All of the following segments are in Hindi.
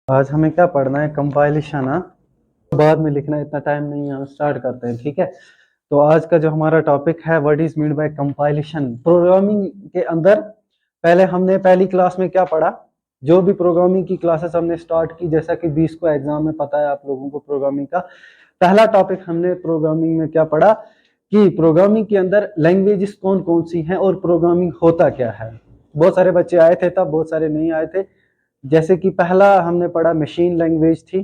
आज हमें क्या पढ़ना है? कंपाइलेशन। हाँ, बाद में लिखना, इतना टाइम नहीं है, हम स्टार्ट करते हैं। ठीक है, तो आज का जो हमारा टॉपिक है, what is mean by compilation programming के अंदर। पहले हमने पहली क्लास में क्या पढ़ा? जो भी प्रोग्रामिंग की क्लासेस हमने स्टार्ट की, जैसा कि 20 को एग्जाम में पता है आप लोगों को, प्रोग्रामिंग का पहला टॉपिक हमने प्रोग्रामिंग में क्या पढ़ा कि प्रोग्रामिंग के अंदर लैंग्वेजेस कौन कौन सी हैं और प्रोग्रामिंग होता क्या है। बहुत सारे बच्चे आए थे तब, बहुत सारे नहीं आए थे। जैसे कि पहला हमने पढ़ा मशीन लैंग्वेज थी,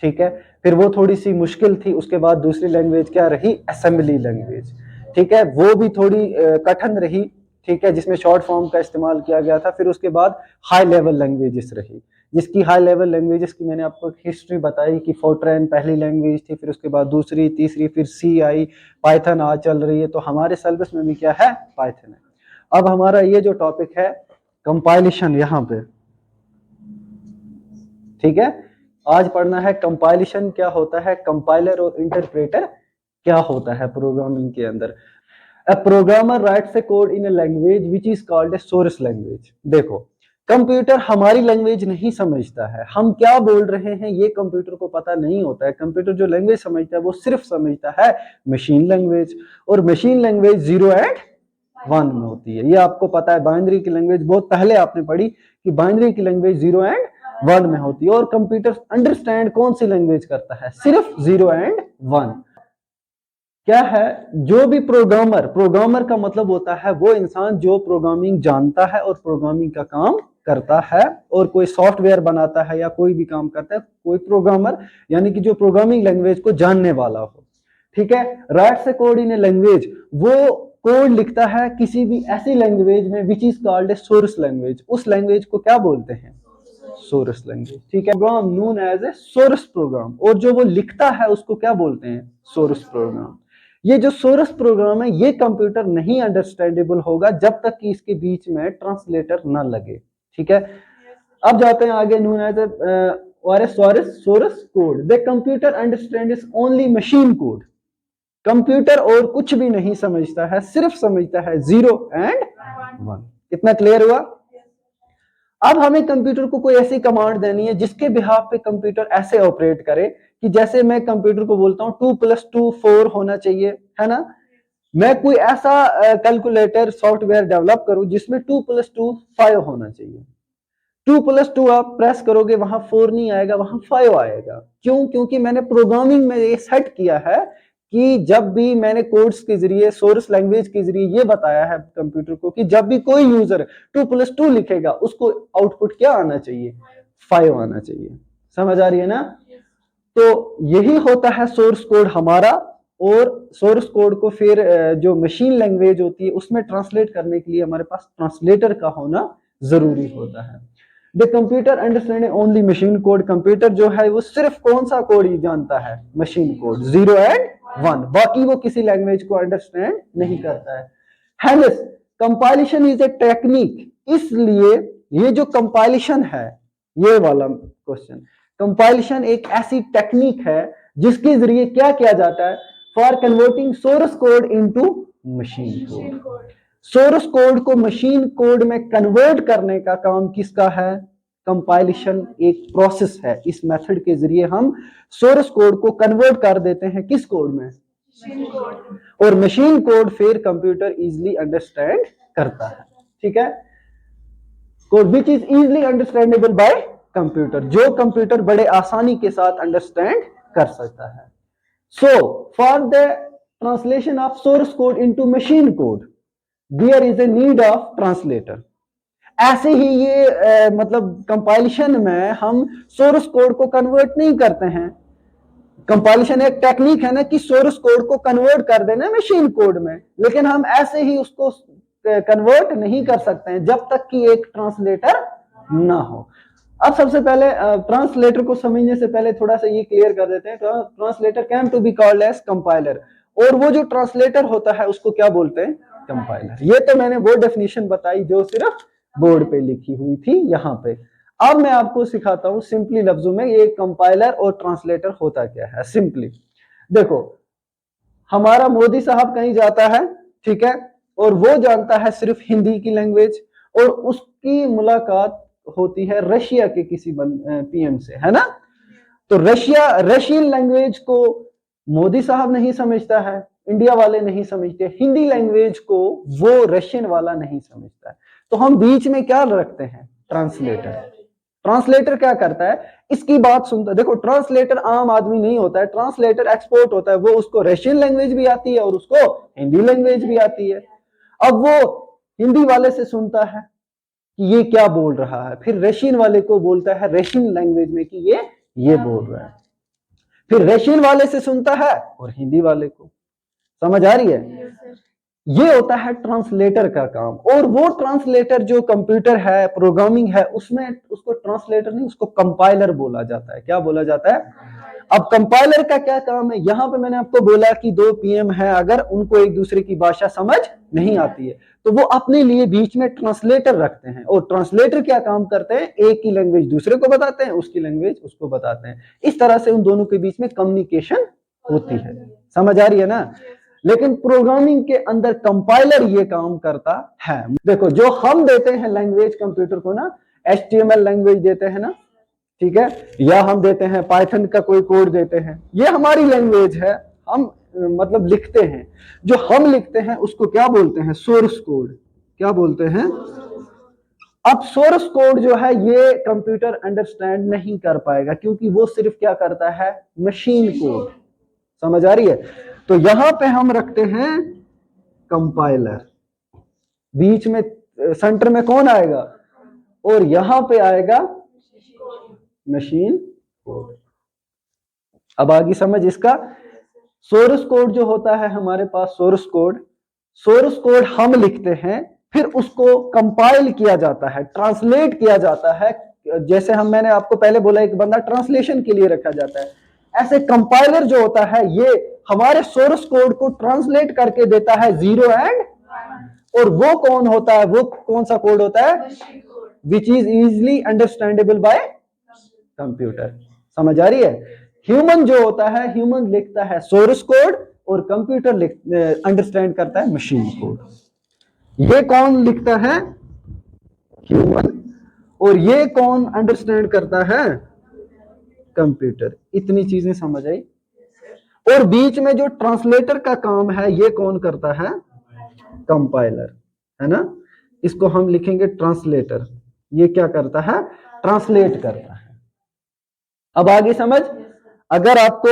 ठीक है, फिर वो थोड़ी सी मुश्किल थी। उसके बाद दूसरी लैंग्वेज क्या रही? असेंबली लैंग्वेज, ठीक है, वो भी थोड़ी कठिन रही, ठीक है, जिसमें शॉर्ट फॉर्म का इस्तेमाल किया गया था। फिर उसके बाद हाई लेवल लैंग्वेजेस रही, जिसकी हाई लेवल लैंग्वेजेस की मैंने आपको हिस्ट्री बताई कि फोर्ट्रैन पहली लैंग्वेज थी, फिर उसके बाद दूसरी, तीसरी, फिर सी आई, पाइथन आज चल रही है। तो हमारे सिलेबस में भी क्या है? पाइथन है। अब हमारा ये जो टॉपिक है कंपाइलेशन, यहाँ पे, ठीक है, आज पढ़ना है कंपाइलेशन क्या होता है, कंपाइलर और इंटरप्रेटर क्या होता है प्रोग्रामिंग के अंदर। A programmer rights a code in a language which is called a source language. देखो, कंप्यूटर हमारी लैंग्वेज नहीं समझता है, हम क्या बोल रहे हैं ये कंप्यूटर को पता नहीं होता है। कंप्यूटर जो लैंग्वेज समझता है वो सिर्फ समझता है मशीन लैंग्वेज, और मशीन लैंग्वेज 0 एंड 1 में होती है। ये आपको पता है, बाइनरी की लैंग्वेज बहुत पहले आपने पढ़ी कि बाइनरी की लैंग्वेज 0 एंड 1 में होती है। और कंप्यूटर अंडरस्टैंड कौन सी लैंग्वेज करता है? सिर्फ 0 एंड 1। क्या है? जो भी प्रोग्रामर, प्रोग्रामर का मतलब होता है वो इंसान जो प्रोग्रामिंग जानता है और प्रोग्रामिंग का काम करता है, और कोई सॉफ्टवेयर बनाता है या कोई भी काम करता है, कोई प्रोग्रामर, यानी कि जो प्रोग्रामिंग लैंग्वेज को जानने वाला हो, ठीक है। Writes a code in a language, वो कोड लिखता है किसी भी ऐसी लैंग्वेज में which is called a source language. उस लैंग्वेज को क्या बोलते हैं? सोर्स लैंग्वेज, ठीक है। Program known as a source program, और जो वो लिखता है उसको क्या बोलते हैं? Source program. ये जो सोर्स प्रोग्राम है ये कंप्यूटर नहीं अंडरस्टैंडेबल होगा जब तक कि इसके बीच में ट्रांसलेटर ना लगे, ठीक है। अब जाते हैं आगे। Known as a source code, the computer understands only machine code. Computer और कुछ भी नहीं समझता है, सिर्फ समझता है 0 एंड 1। कितना क्लियर हुआ? अब हमें कंप्यूटर को कोई ऐसी कमांड देनी है जिसके बिहाफ पे कंप्यूटर ऐसे ऑपरेट करे कि जैसे मैं कंप्यूटर को बोलता हूं 2+2 4 होना चाहिए, है ना। मैं कोई ऐसा कैलकुलेटर सॉफ्टवेयर डेवलप करूं जिसमें 2+2 5 होना चाहिए। 2+2 आप प्रेस करोगे, वहां 4 नहीं आएगा, वहां 5 आएगा। क्यों? क्योंकि मैंने प्रोग्रामिंग में ये सेट किया है कि जब भी मैंने कोड्स के जरिए, सोर्स लैंग्वेज के जरिए ये बताया है कंप्यूटर को कि जब भी कोई यूजर 2+2 लिखेगा उसको आउटपुट क्या आना चाहिए? 5 आना चाहिए। समझ आ रही है ना? तो यही होता है सोर्स कोड हमारा। और सोर्स कोड को फिर जो मशीन लैंग्वेज होती है उसमें ट्रांसलेट करने के लिए हमारे पास ट्रांसलेटर का होना जरूरी होता है। The computer understand only machine code, computer जो है वो सिर्फ कौन सा कोड ही जानता है? मशीन कोड 0 एंड 1, बाकी वो किसी लैंग्वेज को अंडरस्टैंड नहीं करता है। Hence compilation is a technique, इसलिए ये जो कंपाइलेशन है, ये वाला क्वेश्चन, कंपाइलेशन एक ऐसी टेक्निक है जिसके जरिए क्या किया जाता है? For converting source code into machine code. Source code को मशीन कोड में कन्वर्ट करने का काम किसका है? कंपाइलेशन एक प्रोसेस है। इस मेथड के जरिए हम सोर्स कोड को कन्वर्ट कर देते हैं किस कोड में? और मशीन कोड फिर कंप्यूटर इजीली अंडरस्टैंड करता है, ठीक है। Code which is easily understandable by computer, जो कंप्यूटर बड़े आसानी के साथ अंडरस्टैंड कर सकता है। So for the translation of source code into machine code there is a need of translator. ऐसे ही ये मतलब कंपाइलेशन में हम सोर्स कोड को कन्वर्ट नहीं करते हैं। कंपाइलेशन एक टेक्निक है ना कि सोर्स कोड को कन्वर्ट कर देना मशीन कोड में, लेकिन हम ऐसे ही उसको कन्वर्ट नहीं कर सकते हैं जब तक कि एक ट्रांसलेटर ना हो। अब सबसे पहले ट्रांसलेटर को समझने से पहले थोड़ा सा ये क्लियर कर देते हैं। Translator can to be called as compiler, और वो जो ट्रांसलेटर होता है उसको क्या बोलते हैं? कंपाइलर। ये तो मैंने वो डेफिनेशन बताई जो सिर्फ बोर्ड पे लिखी हुई थी यहाँ पे। अब मैं आपको सिखाता हूं सिंपली लफ्जों में ये कंपाइलर और ट्रांसलेटर होता क्या है। सिंपली देखो, हमारा मोदी साहब कहीं जाता है, ठीक है, और वो जानता है सिर्फ हिंदी की लैंग्वेज, और उसकी मुलाकात होती है रशिया के किसी पीएम से, है ना। तो रशियन लैंग्वेज को मोदी साहब नहीं समझता है, इंडिया वाले नहीं समझते, हिंदी लैंग्वेज को वो रशियन वाला नहीं समझता है। तो हम बीच में क्या रखते हैं, ट्रांसलेटर। ट्रांसलेटर क्या करता है, इसकी बात सुनता है। देखो ट्रांसलेटर आम आदमी नहीं होता है, ट्रांसलेटर एक्सपर्ट होता है, वो उसको रशियन लैंग्वेज भी आती है और उसको हिंदी लैंग्वेज भी आती है। अब वो हिंदी वाले से सुनता है कि ये क्या बोल रहा है, फिर रशियन वाले को बोलता है रशियन लैंग्वेज में कि ये बोल रहा है, फिर रशियन वाले से सुनता है और हिंदी वाले को। समझ आ रही है। ये होता है ट्रांसलेटर का काम। और वो ट्रांसलेटर जो कंप्यूटर है, प्रोग्रामिंग है, उसमें उसको ट्रांसलेटर नहीं, उसको कंपाइलर बोला जाता है। क्या बोला जाता है। अब कंपाइलर का क्या काम है, यहां पे मैंने आपको बोला कि दो पीएम है, अगर उनको एक दूसरे की भाषा समझ नहीं आती है तो वो अपने लिए बीच में ट्रांसलेटर रखते हैं। और ट्रांसलेटर क्या काम करते हैं, एक की लैंग्वेज दूसरे को बताते हैं, उसकी लैंग्वेज उसको बताते हैं। इस तरह से उन दोनों के बीच में कम्युनिकेशन होती है। समझ आ रही है ना। लेकिन प्रोग्रामिंग के अंदर कंपाइलर ये काम करता है। देखो जो हम देते हैं लैंग्वेज कंप्यूटर को ना, HTML लैंग्वेज देते हैं ना, ठीक है, या हम देते हैं पाइथन का कोई कोड देते हैं, ये हमारी लैंग्वेज है, हम मतलब लिखते हैं। जो हम लिखते हैं उसको क्या बोलते हैं, सोर्स कोड। क्या बोलते हैं। अब सोर्स कोड जो है ये कंप्यूटर अंडरस्टैंड नहीं कर पाएगा, क्योंकि वो सिर्फ क्या करता है, मशीन कोड। समझ आ रही है। तो यहां पे हम रखते हैं कंपाइलर, बीच में सेंटर में कौन आएगा, और यहां पे आएगा मशीन कोड। अब आगे समझ इसका। सोर्स कोड जो होता है हमारे पास, सोर्स कोड हम लिखते हैं, फिर उसको कंपाइल किया जाता है, ट्रांसलेट किया जाता है। जैसे मैंने आपको पहले बोला एक बंदा ट्रांसलेशन के लिए रखा जाता है, ऐसे कंपाइलर जो होता है ये हमारे सोर्स कोड को ट्रांसलेट करके देता है 0 एंड, और वो कौन होता है, वो कौन सा कोड होता है, which is easily understandable by computer. समझ आ रही है। ह्यूमन जो होता है, ह्यूमन लिखता है सोर्स कोड और कंप्यूटर अंडरस्टैंड करता है मशीन कोड। ये कौन लिखता है, ह्यूमन, और ये कौन अंडरस्टैंड करता है, कंप्यूटर। इतनी चीजें समझ आई। और बीच में जो ट्रांसलेटर का काम है ये कौन करता है, कंपाइलर, है ना। इसको हम लिखेंगे ट्रांसलेटर। ये क्या करता है, ट्रांसलेट करता है। अब आगे समझ। अगर आपको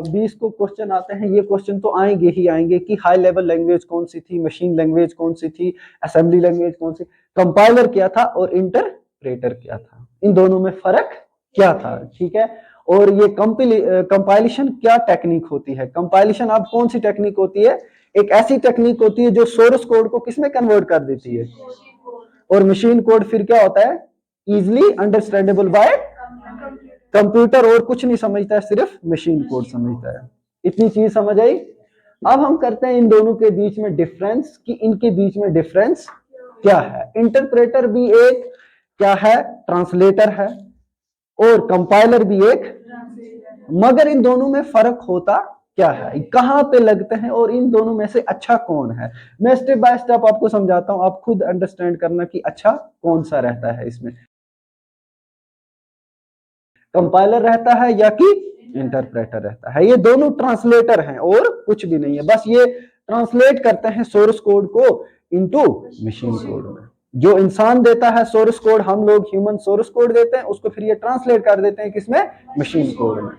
20 को क्वेश्चन आते हैं, ये क्वेश्चन तो आएंगे ही आएंगे कि हाई लेवल लैंग्वेज कौन सी थी, मशीन लैंग्वेज कौन सी थी, असेंबली लैंग्वेज कौन सी, कंपाइलर क्या था और इंटरप्रेटर क्या था, इन दोनों में फर्क क्या था, ठीक है। और ये कंपाइलेशन क्या टेक्निक होती है। कंपाइलेशन अब कौन सी टेक्निक होती है, एक ऐसी टेक्निक होती है जो सोर्स कोड को किसमें कन्वर्ट कर देती है, और मशीन कोड फिर क्या होता है, इजिली अंडरस्टैंडेबल बाय कंप्यूटर, और कुछ नहीं समझता है, सिर्फ मशीन कोड समझता है। इतनी चीज समझ आई। अब हम करते हैं इन दोनों के बीच में डिफरेंस, कि इनके बीच में डिफरेंस क्या है। इंटरप्रेटर भी एक क्या है, ट्रांसलेटर है, और कंपाइलर भी एक, मगर इन दोनों में फर्क होता क्या है, कहां पे लगते हैं, और इन दोनों में से अच्छा कौन है। मैं स्टेप बाय स्टेप आपको समझाता हूं, आप खुद अंडरस्टैंड करना कि अच्छा कौन सा रहता है इसमें, कंपाइलर रहता है या कि इंटरप्रेटर रहता है। ये दोनों ट्रांसलेटर हैं और कुछ भी नहीं है, बस ये ट्रांसलेट करते हैं सोर्स कोड को इनटू मशीन कोड में। जो इंसान देता है सोर्स कोड, हम लोग ह्यूमन सोर्स कोड देते हैं, उसको फिर ये ट्रांसलेट कर देते हैं किसमें, मशीन कोड में।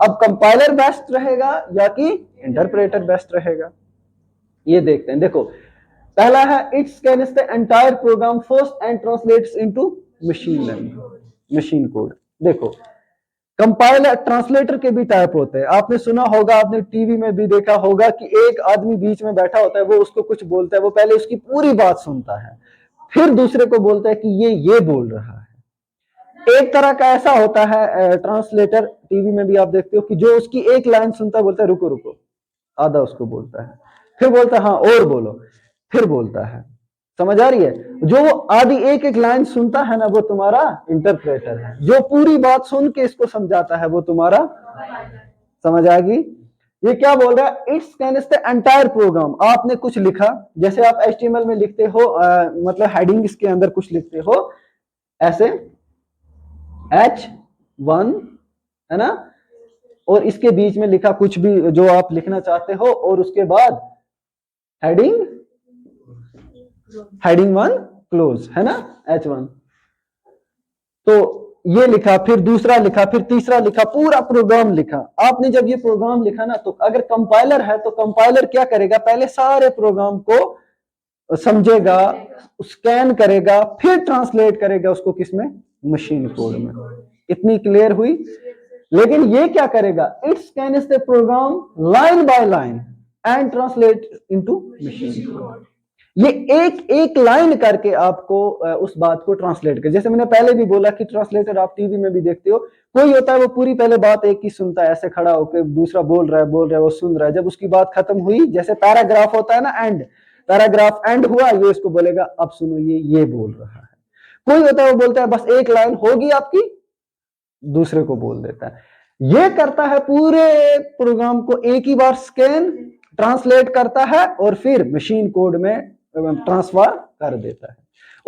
अब कंपाइलर बेस्ट रहेगा या कि इंटरप्रेटर बेस्ट रहेगा, ये देखते हैं। देखो पहला है, it scans the entire program first and translates into machine language, machine code. देखो कंपाइलर ट्रांसलेटर के भी टाइप होते हैं, आपने सुना होगा, आपने टीवी में भी देखा होगा कि एक आदमी बीच में बैठा होता है, वो उसको कुछ बोलता है, वो पहले उसकी पूरी बात सुनता है, फिर दूसरे को बोलता है कि ये बोल रहा है। एक तरह का ऐसा होता है ट्रांसलेटर, टीवी में भी आप देखते हो कि जो उसकी एक लाइन सुनता है, बोलता है रुको रुको, आधा उसको बोलता है, फिर बोलता है हाँ और बोलो, फिर बोलता है। समझ आ रही है। जो आधी एक एक लाइन सुनता है ना, वो तुम्हारा इंटरप्रेटर है। जो पूरी बात सुन के इसको समझाता है, वो तुम्हारा, समझ आ गई। ये क्या बोल रहा है, it's scans the entire program. आपने कुछ लिखा, जैसे आप HTML में लिखते हो, मतलब हेडिंग्स के अंदर कुछ लिखते हो, ऐसे H1 है ना, और इसके बीच में लिखा कुछ भी जो आप लिखना चाहते हो, और उसके बाद हेडिंग 1 क्लोज, है ना, H1। तो ये लिखा, फिर दूसरा लिखा, फिर तीसरा लिखा, पूरा प्रोग्राम लिखा। आपने जब ये प्रोग्राम लिखा ना, तो अगर कंपाइलर है तो कंपाइलर क्या करेगा, पहले सारे प्रोग्राम को समझेगा, स्कैन करेगा, फिर ट्रांसलेट करेगा उसको किसमें, मशीन कोड में। इतनी क्लियर हुई। लेकिन ये क्या करेगा, it scans the program line by line and translate into machine code. ये एक एक लाइन करके आपको उस बात को ट्रांसलेट कर, जैसे मैंने पहले भी बोला कि ट्रांसलेटर आप टीवी में भी देखते हो, कोई होता है वो पूरी पहले बात एक ही सुनता है, ऐसे खड़ा होकर, दूसरा बोल रहा है वो सुन रहा है, जब उसकी बात खत्म हुई, जैसे पैराग्राफ होता है ना, एंड, पैराग्राफ एंड हुआ, ये इसको बोलेगा अब सुनो ये बोल रहा है। कोई होता है वो बोलता है बस एक लाइन होगी आपकी, दूसरे को बोल देता है। ये करता है पूरे प्रोग्राम को एक ही बार स्कैन, ट्रांसलेट करता है और फिर मशीन कोड में ट्रांसफर कर देता है।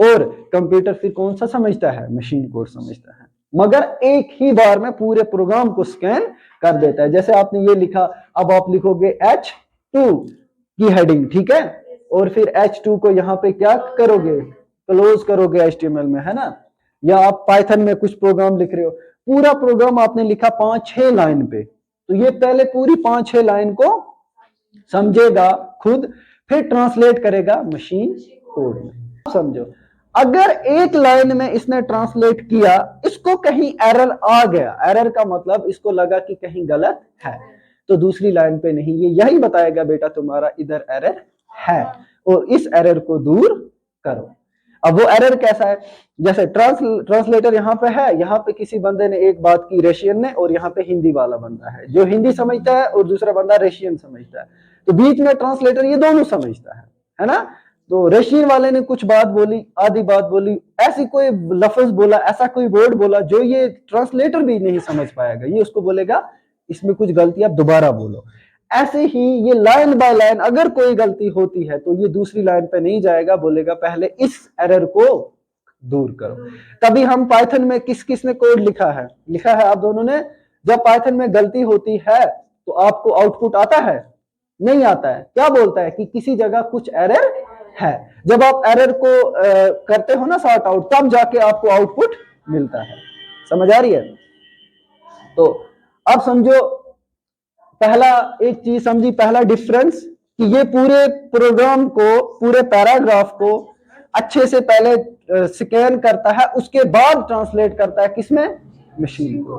और कंप्यूटर फिर कौन सा समझता है, मशीन कोड समझता है, मगर एक ही बार में पूरे प्रोग्राम को स्कैन कर देता है। जैसे आपने ये लिखा, अब आप लिखोगे H2 की हेडिंग, ठीक है, और फिर H2 को यहाँ पे क्या करोगे, क्लोज करोगे HTML में, है ना। या आप पाइथन में कुछ प्रोग्राम लिख रहे हो, पूरा प्रोग्राम आपने लिखा 5-6 लाइन पे, तो ये पहले पूरी 5-6 लाइन को समझेगा खुद, फिर ट्रांसलेट करेगा मशीन कोड में। समझो, अगर एक लाइन में इसने ट्रांसलेट किया, इसको कहीं एरर आ गया, एरर का मतलब इसको लगा कि कहीं गलत है, तो दूसरी लाइन पे नहीं, ये यही बताएगा बेटा तुम्हारा इधर एरर है और इस एरर को दूर करो। अब वो एरर कैसा है, जैसे ट्रांसलेटर यहाँ पे है, यहाँ पे किसी बंदे ने एक बात की रशियन ने, और यहाँ पे हिंदी वाला बंदा है जो हिंदी समझता है, और दूसरा बंदा रशियन समझता है, तो बीच में ट्रांसलेटर ये दोनों समझता है ना। तो रशियन वाले ने कुछ बात बोली, आधी बात बोली, ऐसी कोई लफ्ज बोला, ऐसा कोई वर्ड बोला जो ये ट्रांसलेटर भी नहीं समझ पाएगा, ये उसको बोलेगा इसमें कुछ गलती, आप दोबारा बोलो। ऐसे ही ये लाइन बाय लाइन अगर कोई गलती होती है तो ये दूसरी लाइन पे नहीं जाएगा, बोलेगा पहले इस एरर को दूर करो। तभी हम पाइथन में किस ने कोड लिखा है आप दोनों ने, जब पाइथन में गलती होती है तो आपको आउटपुट आता है, नहीं आता है, क्या बोलता है कि किसी जगह कुछ एरर है। जब आप एरर को करते हो ना सॉर्ट आउट, तब जाके आपको आउटपुट मिलता है। समझ आ रही है। तो अब समझो, पहला एक चीज समझी, पहला डिफरेंस कि ये पूरे प्रोग्राम को, पूरे पैराग्राफ को अच्छे से पहले स्कैन करता है, उसके बाद ट्रांसलेट करता है किसमें, मशीन को।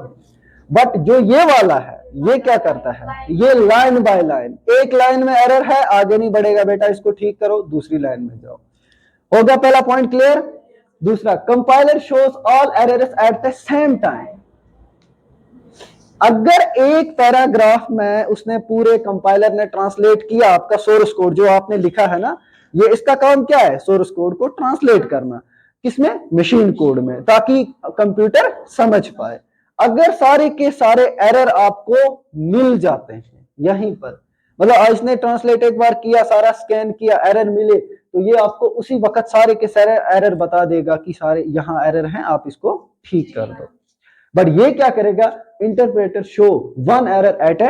बट जो ये वाला है, ये क्या करता है, ये लाइन बाय लाइन, एक लाइन में एरर है, आगे नहीं बढ़ेगा बेटा, इसको ठीक करो, दूसरी लाइन में जाओ। हो गया पहला पॉइंट क्लियर। दूसरा, compiler shows all errors at the same time. अगर एक पैराग्राफ में उसने पूरे कंपाइलर ने ट्रांसलेट किया आपका सोर्स कोड जो आपने लिखा है ना, ये इसका काम क्या है, सोर्स कोड को ट्रांसलेट करना, किसमें, मशीन कोड में, ताकि कंप्यूटर समझ पाए। अगर सारे के सारे एरर आपको मिल जाते हैं यहीं पर, मतलब इसने ट्रांसलेट एक बार किया, सारा स्कैन किया, एरर मिले, तो ये आपको उसी वक्त सारे के सारे एरर बता देगा कि सारे यहाँ एरर हैं, आप इसको ठीक कर दो। बट ये क्या करेगा, इंटरप्रेटर शो 1 एरर एट ए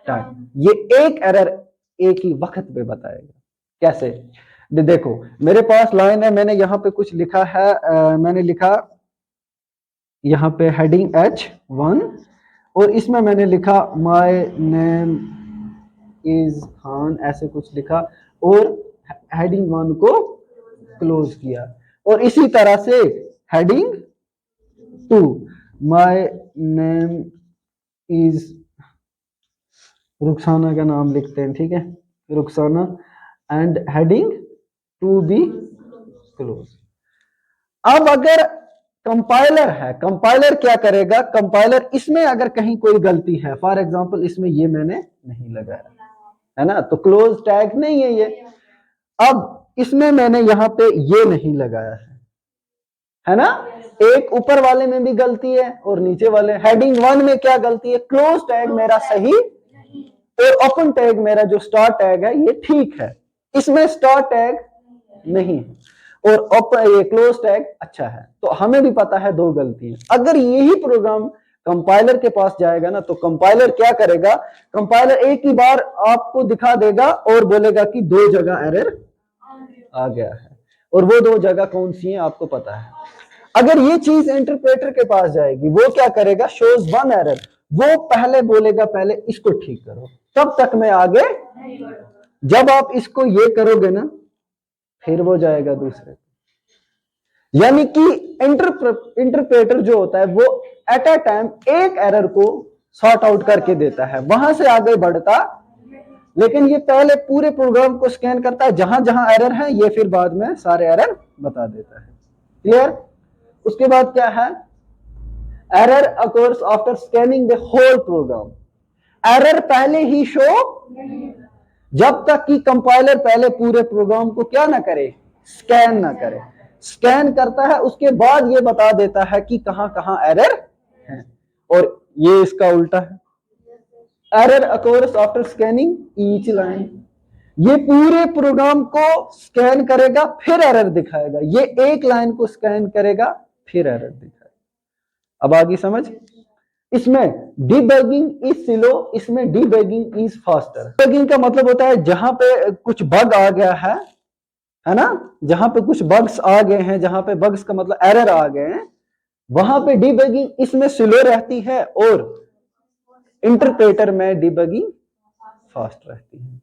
टाइम, ये एक एरर एक ही वक्त पे बताएगा। कैसे, देखो मेरे पास लाइन है, मैंने यहाँ पे कुछ लिखा है, मैंने लिखा यहाँ पे हेडिंग H1 और इसमें मैंने लिखा माय नेम इज खान, ऐसे कुछ लिखा, और हेडिंग 1 को क्लोज किया। और इसी तरह से heading 2, my name is, Rukhsana का नाम लिखते हैं, ठीक है, रुखसाना, एंड हेडिंग 2 भी क्लोज। अब अगर कंपाइलर है, कंपाइलर क्या करेगा, कंपाइलर इसमें अगर कहीं कोई गलती है, फॉर एग्जांपल इसमें ये मैंने नहीं लगाया है ना, तो क्लोज टैग नहीं है ये। अब इसमें मैंने यहाँ पे ये नहीं लगाया है ना, एक ऊपर वाले में भी गलती है और नीचे वाले, हेडिंग 1 में क्या गलती है, क्लोज टैग मेरा सही और ओपन टैग मेरा जो स्टार्ट टैग है ये ठीक है, इसमें स्टार्ट टैग नहीं है। और ये क्लोज टैग अच्छा है। तो हमें भी पता है दो गलती है। अगर यही प्रोग्राम कंपाइलर के पास जाएगा ना, तो कंपाइलर क्या करेगा, कंपाइलर एक ही बार आपको दिखा देगा और बोलेगा कि दो जगह एरर आ गया है, और वो दो जगह कौन सी है आपको पता है। अगर ये चीज इंटरप्रेटर के पास जाएगी, वो क्या करेगा, शोज वन एरर, वो पहले बोलेगा पहले इसको ठीक करो, तब तक मैं आगे। जब आप इसको ये करोगे ना, फिर वो जाएगा दूसरे। यानी कि इंटरप्रेटर जो होता है वो एट अ टाइम एक एरर को सॉर्ट आउट करके देता है, वहां से आगे बढ़ता, लेकिन ये पहले पूरे प्रोग्राम को स्कैन करता है, जहां जहां एरर है ये फिर बाद में सारे एरर बता देता है। क्लियर। उसके बाद क्या है, error occurs after scanning the whole program. Error पहले ही शो, जब तक कि कंपाइलर पहले पूरे प्रोग्राम को क्या ना करे, स्कैन ना करे। स्कैन करता है, उसके बाद ये बता देता है कि कहां कहां एरर है, और ये इसका उल्टा है। Error occurs after scanning each line. ये पूरे प्रोग्राम को स्कैन करेगा फिर एरर दिखाएगा, ये एक लाइन को स्कैन करेगा फिर एरर दिखाएगा। अब आगे समझ। इसमें डिबगिंग इज स्लो, इसमें डिबगिंग इज फास्टर। डिबगिंग का मतलब होता है जहां पे कुछ बग आ गया है ना, जहां पे कुछ बग्स आ गए हैं, जहां पे बग्स का मतलब एरर आ गए हैं, वहां पे डिबगिंग इसमें स्लो रहती है, और इंटरप्रेटर में डिबगिंग फास्ट रहती है।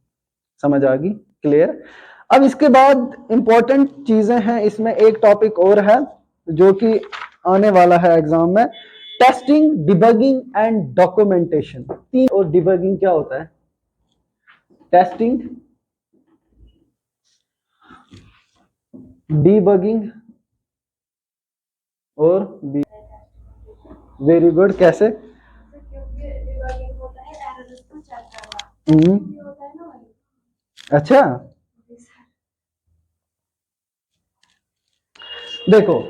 समझ आ गई। क्लियर। अब इसके बाद इंपॉर्टेंट चीजें हैं, इसमें एक टॉपिक और है जो कि आने वाला है एग्जाम में, टेस्टिंग, डिबगिंग एंड डॉक्यूमेंटेशन। तीन। और डिबगिंग क्या होता है, टेस्टिंग, डिबगिंग और वेरी गुड। कैसे? अच्छा, देखो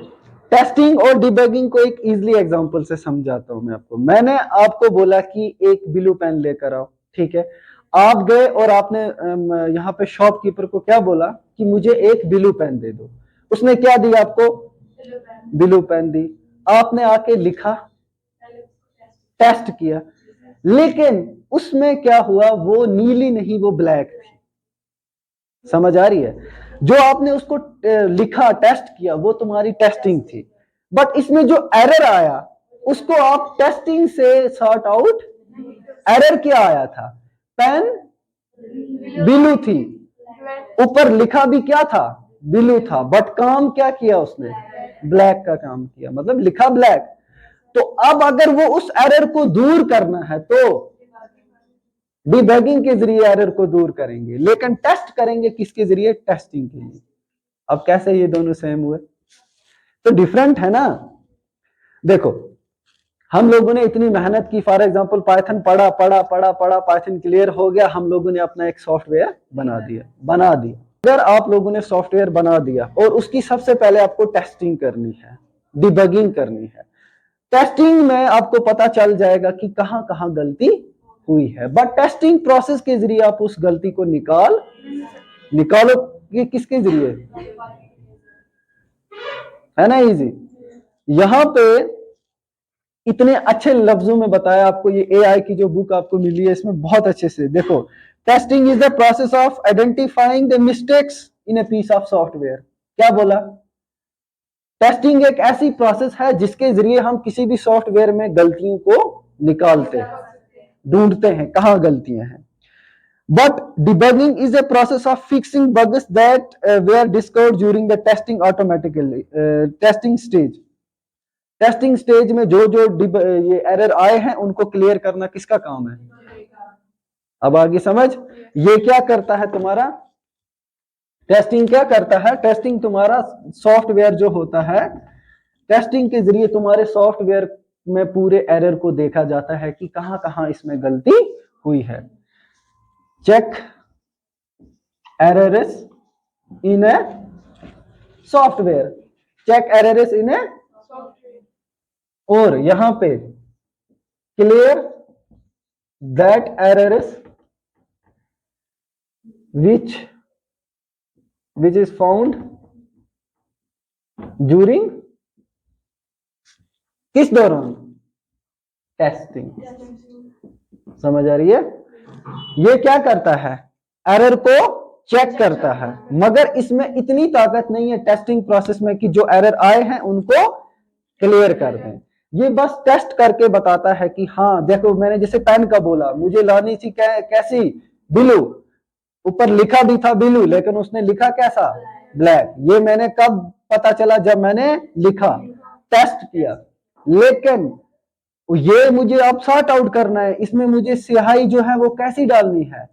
टेस्टिंग और डिबगिंग को एक इजीली एग्जांपल से समझाता हूं मैं आपको। मैंने आपको बोला कि एक ब्लू पेन लेकर आओ, ठीक है। आप गए और आपने यहाँ पे शॉपकीपर को क्या बोला कि मुझे एक ब्लू पेन दे दो। उसने क्या दिया आपको, ब्लू पेन दी। आपने आके लिखा, टेस्ट किया, लेकिन उसमें क्या हुआ, वो नीली नहीं वो ब्लैक थी। समझ आ रही है। जो आपने उसको लिखा, टेस्ट किया, वो तुम्हारी टेस्टिंग थी, बट इसमें जो एरर आया उसको आप टेस्टिंग से सॉर्ट आउट। एरर क्या आया था, पेन ब्लू थी, ऊपर लिखा भी क्या था, ब्लू था, बट काम क्या किया उसने, ब्लैक का काम किया, मतलब लिखा ब्लैक। तो अब अगर वो उस एरर को दूर करना है तो डिबगिंग के जरिए एरर को दूर करेंगे, लेकिन टेस्ट करेंगे किसके जरिए, टेस्टिंग के लिए। अब कैसे ये दोनों सेम हुए, तो डिफरेंट है ना। देखो हम लोगों ने इतनी मेहनत की, फॉर एग्जांपल पाइथन पढ़ा पढ़ा पढ़ा पढ़ा, पाइथन क्लियर हो गया, हम लोगों ने अपना एक सॉफ्टवेयर बना दिया। अगर आप लोगों ने सॉफ्टवेयर बना दिया और उसकी सबसे पहले आपको टेस्टिंग करनी है, डिबगिंग करनी है। टेस्टिंग में आपको पता चल जाएगा कि कहां कहां गलती हुई है, बट टेस्टिंग प्रोसेस के जरिए आप उस गलती को निकालो कि किसके जरिए, है ना, इजी। यहां पे इतने अच्छे लफ्जों में बताया आपको, ये एआई की जो बुक आपको मिली है इसमें बहुत अच्छे से देखो। Testing is the process of identifying the mistakes in a piece of software. क्या बोला, टेस्टिंग एक ऐसी प्रोसेस है जिसके जरिए हम किसी भी सॉफ्टवेयर में गलतियों को निकालते हैं, ढूंढते हैं कहां गलतियां हैं। But debugging is a process of fixing bugs that were discovered during the testing automatically. Testing stage में जो जो ये एरर आए हैं उनको क्लियर करना किसका काम है। अब आगे समझ। ये क्या करता है तुम्हारा, टेस्टिंग क्या करता है, टेस्टिंग तुम्हारा सॉफ्टवेयर जो होता है, टेस्टिंग के जरिए तुम्हारे सॉफ्टवेयर में पूरे एरर को देखा जाता है कि कहां कहां इसमें गलती हुई है। Check errors in a software, check errors in a, और यहां पे clear that errors which is found during किस दौरान? टेस्टिंग। समझ आ रही है? ये क्या करता है? एरर को चेक करता है, मगर इसमें इतनी ताकत नहीं है टेस्टिंग प्रोसेस में कि जो एरर आए हैं उनको क्लियर कर दें। ये बस टेस्ट करके बताता है कि हाँ देखो, मैंने जैसे पेन का बोला, मुझे लानी थी कैसी? ब्लू। ऊपर लिखा भी था ब्लू, लेकिन उसने लिखा कैसा? ब्लैक। ये मैंने कब पता चला? जब मैंने लिखा, टेस्ट किया। लेकिन ये मुझे अब सॉर्ट आउट करना है, इसमें मुझे स्याही जो है वो कैसी डालनी है?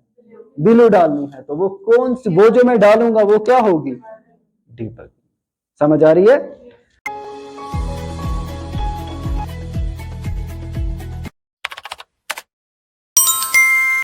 ब्लू डालनी है। तो वो कौन सी, वो जो मैं डालूंगा वो क्या होगी? डीबग। समझ आ रही है?